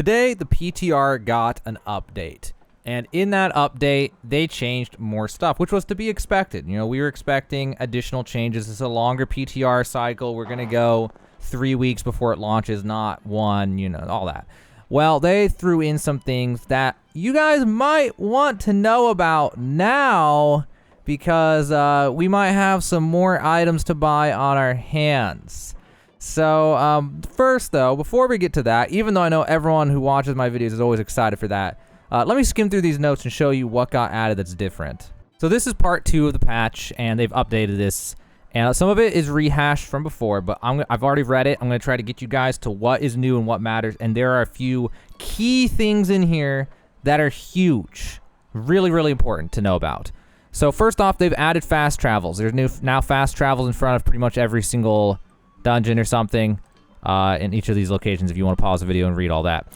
Today, the PTR got an update. And in that update, they changed more stuff, which was to be expected. You know, we were expecting additional changes. It's a longer PTR cycle. We're going to go 3 weeks before it launches, not one, you know, all that. Well, they threw in some things that you guys might want to know about now because we might have some more items to buy on our hands. So first, though, before we get to that, even though I know everyone who watches my videos is always excited for that, let me skim through these notes and show you what got added that's different. So this is part 2 of the patch, and they've updated this. And some of it is rehashed from before, but I've already read it. I'm going to try to get you guys to what is new and what matters. And there are a few key things in here that are huge. Really, really important to know about. So first off, they've added fast travels. There's now fast travels in front of pretty much every single dungeon or something in each of these locations if you want to pause the video and read all that.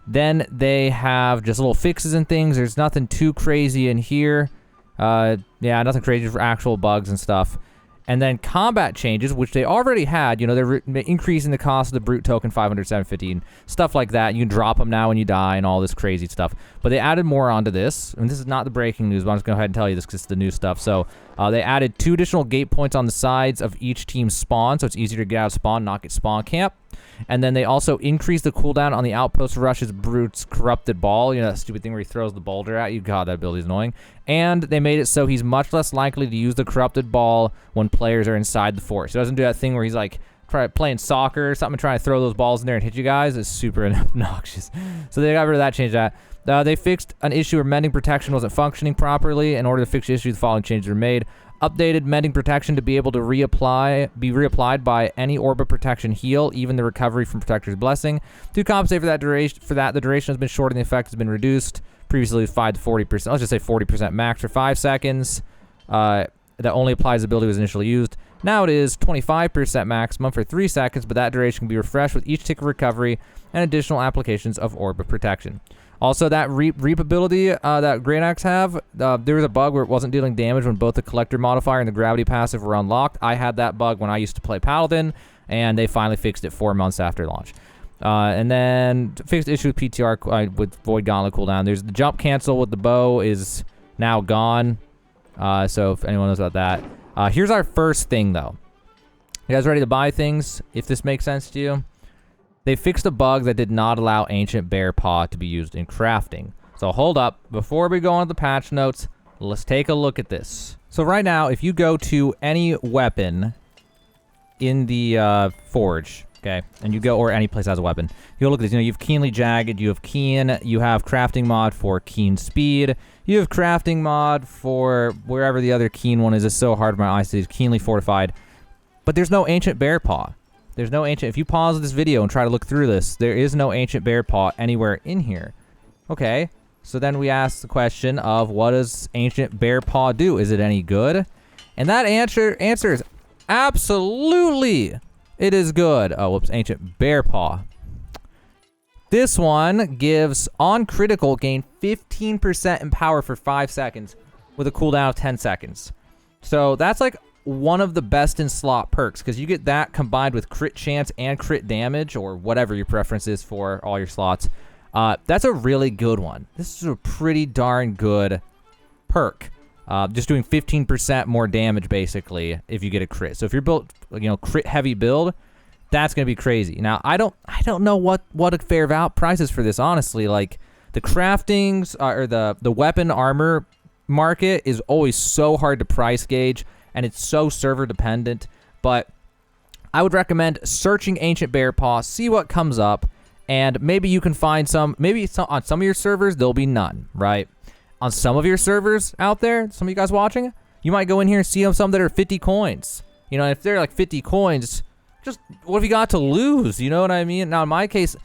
Then they have just little fixes and things. There's nothing too crazy in here. Yeah, nothing crazy for actual bugs and stuff. And then combat changes, which they already had. You know, they're increasing the cost of the brute token 500, 750, stuff like that. You can drop them now when you die and all this crazy stuff. But they added more onto this. And this is not the breaking news, but I'm just going to go ahead and tell you this because it's the new stuff. So they added 2 additional gate points on the sides of each team's spawn, so it's easier to get out of spawn, not get spawn camp. And then they also increased the cooldown on the Outpost Rush's Brute's Corrupted Ball. You know, that stupid thing where he throws the boulder at you. God, that ability is annoying. And they made it so he's much less likely to use the Corrupted Ball when players are inside the fort. So he doesn't do that thing where he's like playing soccer or something, trying to throw those balls in there and hit you guys. It's super obnoxious. So they got rid of that, changed that. They fixed an issue where mending protection wasn't functioning properly. In order to fix the issue, the following changes were made. Updated mending protection to be able to be reapplied by any orb of protection heal, even the recovery from Protector's Blessing. To compensate for that duration, the duration has been shortened, the effect has been reduced. Previously, it was 5 to 40%. Let's just say 40% max for 5 seconds. That only applies the ability was initially used. Now it is 25% maximum for 3 seconds, but that duration can be refreshed with each tick of recovery and additional applications of orb of protection. Also, that reap ability that Great Axe have, there was a bug where it wasn't dealing damage when both the Collector modifier and the Gravity passive were unlocked. I had that bug when I used to play Paladin, and they finally fixed it 4 months after launch. And then fixed issue with PTR with Void Gauntlet cooldown. There's the jump cancel with the bow is now gone. So if anyone knows about that. Here's our first thing, though. You guys ready to buy things, if this makes sense to you? They fixed a bug that did not allow Ancient Bear Paw to be used in crafting. So hold up. Before we go on to the patch notes, let's take a look at this. So right now, if you go to any weapon in the forge, okay, and you go, or any place that has a weapon, you'll look at this. You know, you have Keenly Jagged, you have Keen, you have crafting mod for Keen Speed, you have crafting mod for wherever the other Keen one is. It's so hard for my eyes to see. Keenly Fortified. But there's no Ancient Bear Paw. There's no ancient... If you pause this video and try to look through this, there is no Ancient Bear Paw anywhere in here. Okay, so then we ask the question of what does Ancient Bear Paw do? Is it any good? And that answer is absolutely it is good. Oh, whoops, Ancient Bear Paw. This one gives, on critical, gain 15% in power for 5 seconds with a cooldown of 10 seconds. So that's like one of the best in slot perks because you get that combined with crit chance and crit damage or whatever your preference is for all your slots. That's a really good one. This is a pretty darn good perk. Just doing 15% more damage basically if you get a crit. So if you're built, you know, crit heavy build, that's gonna be crazy. Now I don't know what a fair price is for this, honestly. Like the craftings or the weapon armor market is always so hard to price gauge. And it's so server dependent, but I would recommend searching Ancient Bear Paw, see what comes up, and maybe you can find some, on some of your servers, there'll be none, right? On some of your servers out there, some of you guys watching, you might go in here and see some that are 50 coins. You know, if they're like 50 coins, just what have you got to lose? You know what I mean? Now, in my case,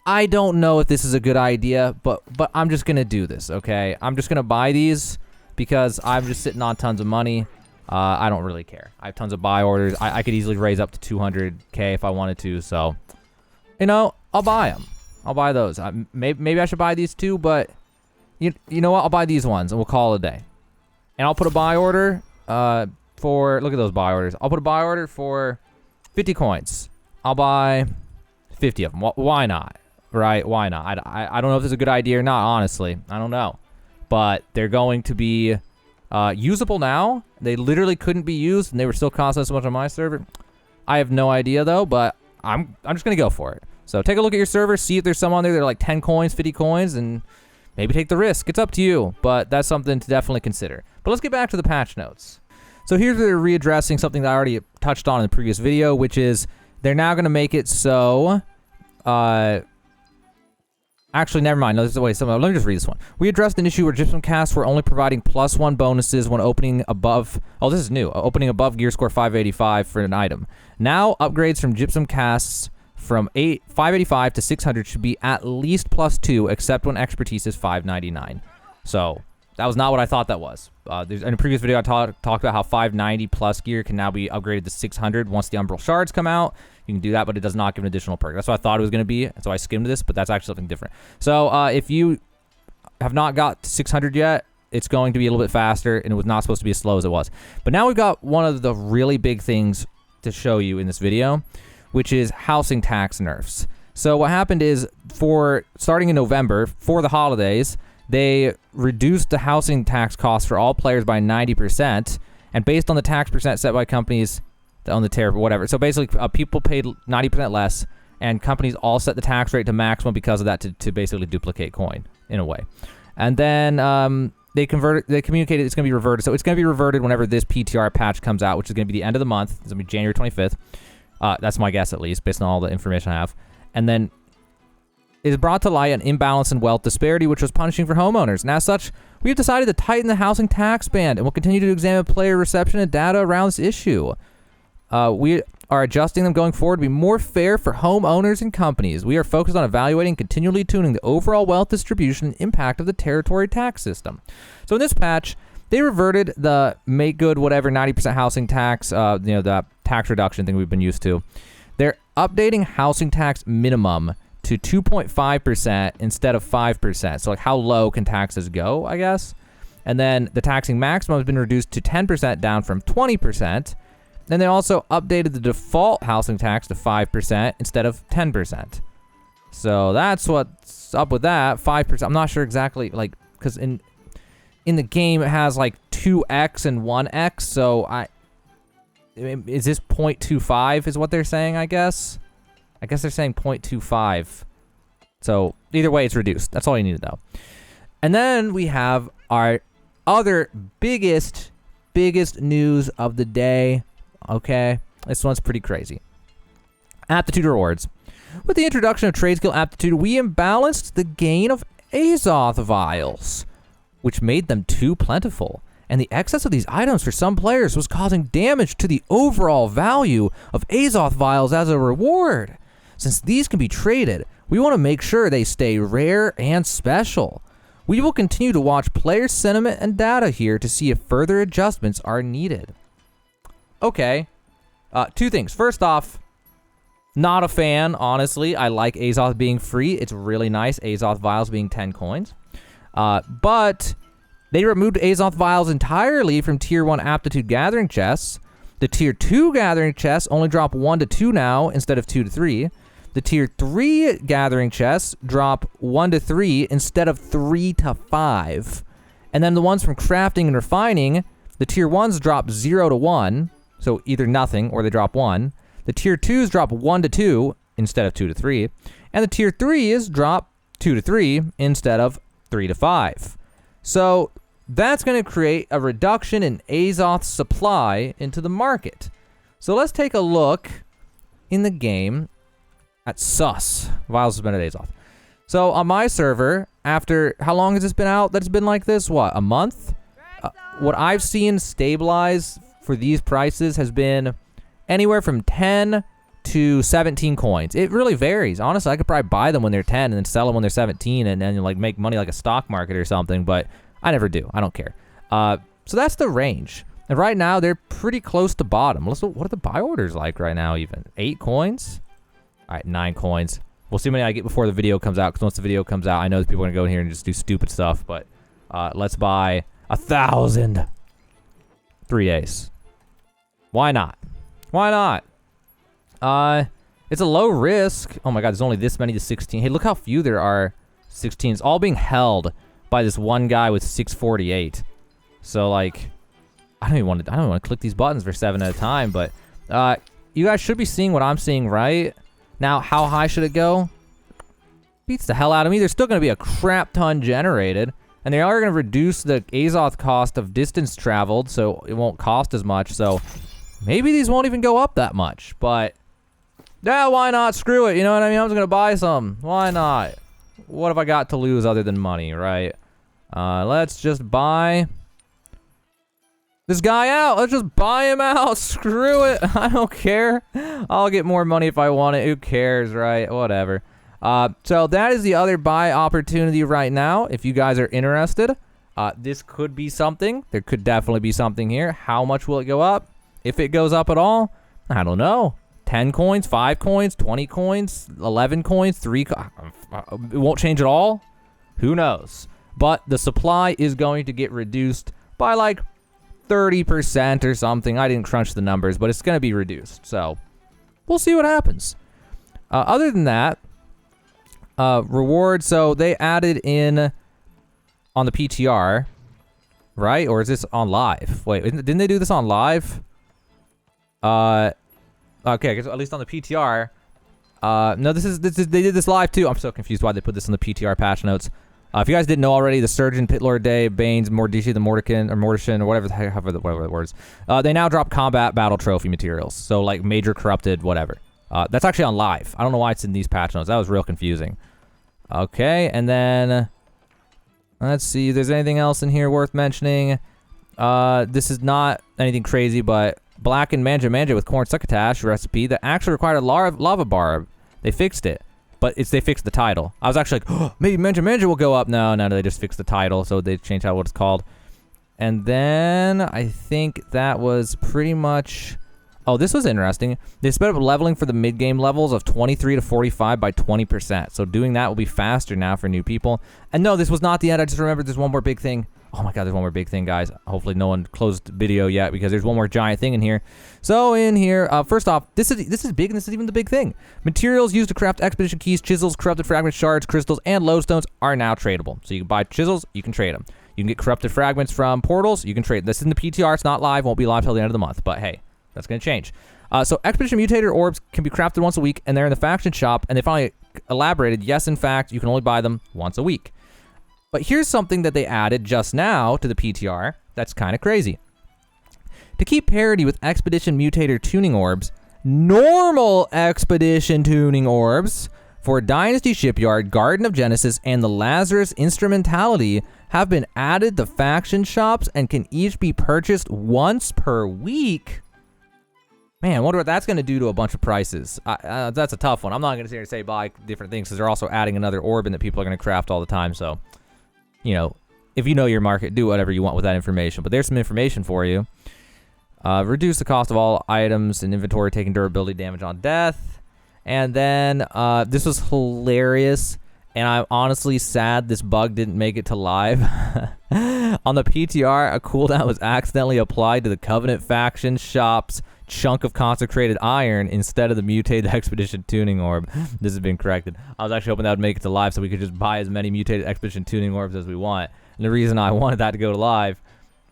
I don't know if this is a good idea, but I'm just going to do this, okay? I'm just going to buy these because I'm just sitting on tons of money. I don't really care. I have tons of buy orders. I could easily raise up to 200K if I wanted to. So, you know, I'll buy them. I'll buy those. Maybe I should buy these too, but you know what? I'll buy these ones and we'll call it a day. And I'll put a buy order for, look at those buy orders. I'll put a buy order for 50 coins. I'll buy 50 of them. Why not? right? Why not? I don't know if this is a good idea or not, honestly. I don't know. But they're going to be usable now. They literally couldn't be used, and they were still costing us so much on my server. I have no idea, though, but I'm just going to go for it. So take a look at your server, see if there's some on there that are like 10 coins, 50 coins, and maybe take the risk. It's up to you, but that's something to definitely consider. But let's get back to the patch notes. So here's where they're readdressing something that I already touched on in the previous video, which is they're now going to make it so... Actually, never mind. No, this is, wait, let me just read this one. We addressed an issue where Gypsum casts were only providing +1 bonuses when opening above... Oh, this is new. Opening above gear score 585 for an item. Now, upgrades from Gypsum casts from 585 to 600 should be at least +2, except when expertise is 599. So, that was not what I thought that was. In a previous video, I talked about how 590 plus gear can now be upgraded to 600 once the Umbral Shards come out. You can do that, but it does not give an additional perk. That's what I thought it was going to be, so I skimmed this, but that's actually something different. So, if you have not got to 600 yet, it's going to be a little bit faster, and it was not supposed to be as slow as it was. But now we've got one of the really big things to show you in this video, which is housing tax nerfs. So what happened is, starting in November, for the holidays, they reduced the housing tax cost for all players by 90%, and based on the tax percent set by companies on the tariff or whatever. So basically, people paid 90% less, and companies all set the tax rate to maximum because of that to basically duplicate coin, in a way. And then they communicated it's going to be reverted. So it's going to be reverted whenever this PTR patch comes out, which is going to be the end of the month. It's going to be January 25th. That's my guess, at least, based on all the information I have. And then it is brought to light an imbalance in wealth disparity, which was punishing for homeowners. And as such, we have decided to tighten the housing tax band, and we'll continue to examine player reception and data around this issue. We are adjusting them going forward to be more fair for homeowners and companies. We are focused on evaluating and continually tuning the overall wealth distribution and impact of the territory tax system. So in this patch, they reverted the make good whatever 90% housing tax, the tax reduction thing we've been used to. They're updating housing tax minimum to 2.5% instead of 5%. So like how low can taxes go, I guess? And then the taxing maximum has been reduced to 10% down from 20%. Then they also updated the default housing tax to 5% instead of 10%. So that's what's up with that. 5%. I'm not sure exactly, like, because in the game it has like 2x and 1x. So is this 0.25 is what they're saying, I guess? I guess they're saying 0.25. So either way, it's reduced. That's all you need to know. And then we have our other biggest news of the day. Okay, this one's pretty crazy. Aptitude rewards. With the introduction of trade skill aptitude, we imbalanced the gain of Azoth vials, which made them too plentiful. And the excess of these items for some players was causing damage to the overall value of Azoth vials as a reward. Since these can be traded, we want to make sure they stay rare and special. We will continue to watch player sentiment and data here to see if further adjustments are needed. Okay, two things. First off, not a fan, honestly. I like Azoth being free. It's really nice. Azoth vials being 10 coins. But they removed Azoth vials entirely from Tier 1 Aptitude Gathering chests. The Tier 2 Gathering chests only drop 1 to 2 now instead of 2 to 3. The Tier 3 Gathering chests drop 1 to 3 instead of 3 to 5. And then the ones from Crafting and Refining, the Tier 1s drop 0 to 1. So either nothing or they drop 1. The Tier 2s drop 1 to 2 instead of 2 to 3. And the Tier 3s drop 2 to 3 instead of 3 to 5. So that's going to create a reduction in Azoth's supply into the market. So let's take a look in the game at Sus. Vials suspended Azoth. So on my server, after, how long has this been out? That's been like this, what, a month? What I've seen stabilize for these prices has been anywhere from 10 to 17 coins. It really varies. Honestly, I could probably buy them when they're 10 and then sell them when they're 17 and then like make money like a stock market or something, but I never do. I don't care. So that's the range. And right now, they're pretty close to bottom. What are the buy orders like right now even? 8 coins? All right, 9 coins. We'll see how many I get before the video comes out, because once the video comes out, I know people are going to go in here and just do stupid stuff, but let's buy 1,000. 3 days. Why not? Why not? It's a low risk. Oh my god, there's only this many to 16. Hey, look how few there are. 16. It's all being held by this one guy with 648. So like, I don't want to click these buttons for 7 at a time, but you guys should be seeing what I'm seeing, right? Now, how high should it go? Beats the hell out of me. There's still going to be a crap ton generated, and they are going to reduce the Azoth cost of distance traveled, so it won't cost as much. So maybe these won't even go up that much, but yeah, why not? Screw it. You know what I mean? I'm just going to buy some. Why not? What have I got to lose other than money, right? Let's just buy this guy out. Let's just buy him out. Screw it. I don't care. I'll get more money if I want it. Who cares, right? Whatever. So that is the other buy opportunity right now. If you guys are interested, this could be something. There could definitely be something here. How much will it go up? If it goes up at all, I don't know. 10 coins, 5 coins, 20 coins, 11 coins, 3 it won't change at all. Who knows? But the supply is going to get reduced by like 30% or something. I didn't crunch the numbers, but it's going to be reduced. So we'll see what happens. Other than that, reward. So they added in on the PTR, right? Or is this on live? Wait, didn't they do this on live? Okay, I guess at least on the PTR. No, this is they did this live too. I'm so confused why they put this in the PTR patch notes. If you guys didn't know already, the Surgeon, Pitlord Day, Banes, Mordici, the Mordican, or Mortician, or whatever the words, they now drop combat battle trophy materials. So like major corrupted, whatever. That's actually on live. I don't know why it's in these patch notes. That was real confusing. Okay, and then let's see if there's anything else in here worth mentioning. This is not anything crazy, but blackened manja with corn succotash recipe that actually required a lava barb. They fixed it. But they fixed the title. I was actually like, oh, maybe manja will go up. No, they just fixed the title, so they changed out what it's called. And then I think that was pretty much... Oh, this was interesting. They sped up leveling for the mid-game levels of 23 to 45 by 20%. So doing that will be faster now for new people. And no, this was not the end. I just remembered there's one more big thing. Oh my god, there's one more big thing, guys. Hopefully no one closed the video yet because there's one more giant thing in here. So in here, first off, this is big, and this is even the big thing. Materials used to craft expedition keys, chisels, corrupted fragments, shards, crystals, and lodestones are now tradable. So you can buy chisels, you can trade them. You can get corrupted fragments from portals, you can trade. This is in the PTR, it's not live, won't be live till the end of the month, but hey, that's going to change. So expedition mutator orbs can be crafted once a week, and they're in the faction shop, and they finally elaborated, yes, in fact, you can only buy them once a week. But here's something that they added just now to the PTR that's kind of crazy. To keep parity with Expedition Mutator tuning orbs, normal Expedition tuning orbs for Dynasty Shipyard, Garden of Genesis, and the Lazarus Instrumentality have been added to faction shops and can each be purchased once per week. Man, I wonder what that's going to do to a bunch of prices. That's a tough one. I'm not going to sit here and say buy different things because they're also adding another orb in that people are going to craft all the time, so... You know, if you know your market, do whatever you want with that information. But there's some information for you. Reduce the cost of all items in inventory taking durability damage on death. And then this was hilarious. And I'm honestly sad this bug didn't make it to live. On the PTR, a cooldown was accidentally applied to the Covenant faction shop's chunk of consecrated iron instead of the mutated expedition tuning orb. This has been corrected. I was actually hoping that would make it to live so we could just buy as many mutated expedition tuning orbs as we want. And the reason I wanted that to go to live,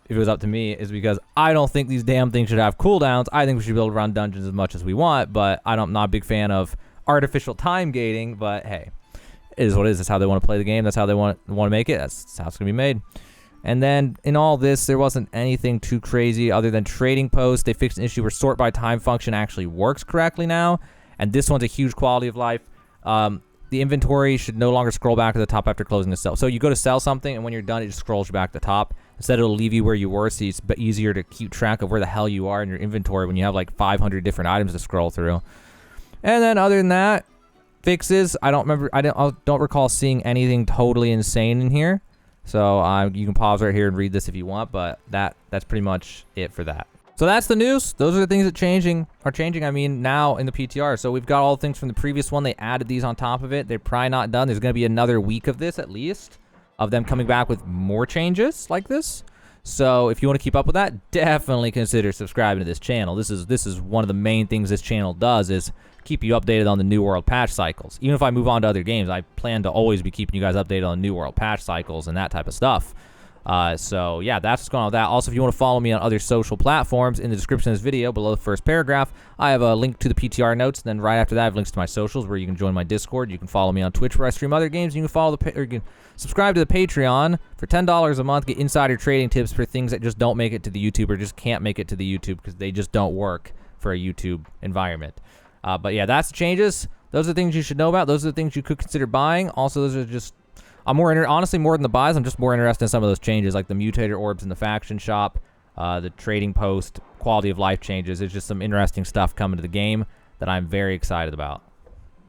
if it was up to me, is because I don't think these damn things should have cooldowns. I think we should be able to run dungeons as much as we want, but I'm not a big fan of artificial time gating, but hey, it is what it is. That's how they want to play the game. That's how they want to make it. That's how it's going to be made. And then in all this, there wasn't anything too crazy other than trading posts. They fixed an issue where sort by time function actually works correctly now. And this one's a huge quality of life. The inventory should no longer scroll back to the top after closing the sell. So you go to sell something, and when you're done, it just scrolls you back to the top. Instead, it'll leave you where you were, so it's easier to keep track of where the hell you are in your inventory when you have like 500 different items to scroll through. And then other than that, fixes. I don't recall seeing anything totally insane in here. So you can pause right here and read this if you want, but that's pretty much it for that. So that's the news. Those are the things that are changing, I mean, now in the PTR. So we've got all the things from the previous one. They added these on top of it. They're probably not done. There's going to be another week of this at least, of them coming back with more changes like this. So if you want to keep up with that, definitely consider subscribing to this channel. This is one of the main things this channel does, is keep you updated on the New World patch cycles. Even if I move on to other games, I plan to always be keeping you guys updated on New World patch cycles and that type of stuff. So yeah, that's what's going on with that. Also, if you want to follow me on other social platforms, in the description of this video below the first paragraph, I have a link to the PTR notes. And then right after that, I have links to my socials where you can join my Discord. You can follow me on Twitch where I stream other games. You can follow you can subscribe to the Patreon for $10 a month. Get insider trading tips for things that just don't make it to the YouTube or just can't make it to the YouTube because they just don't work for a YouTube environment. But yeah, that's the changes. Those are the things you should know about. Those are the things you could consider buying. Also, those are just... honestly, more than the buys, I'm just more interested in some of those changes, like the mutator orbs in the faction shop, the trading post, quality of life changes. There's just some interesting stuff coming to the game that I'm very excited about.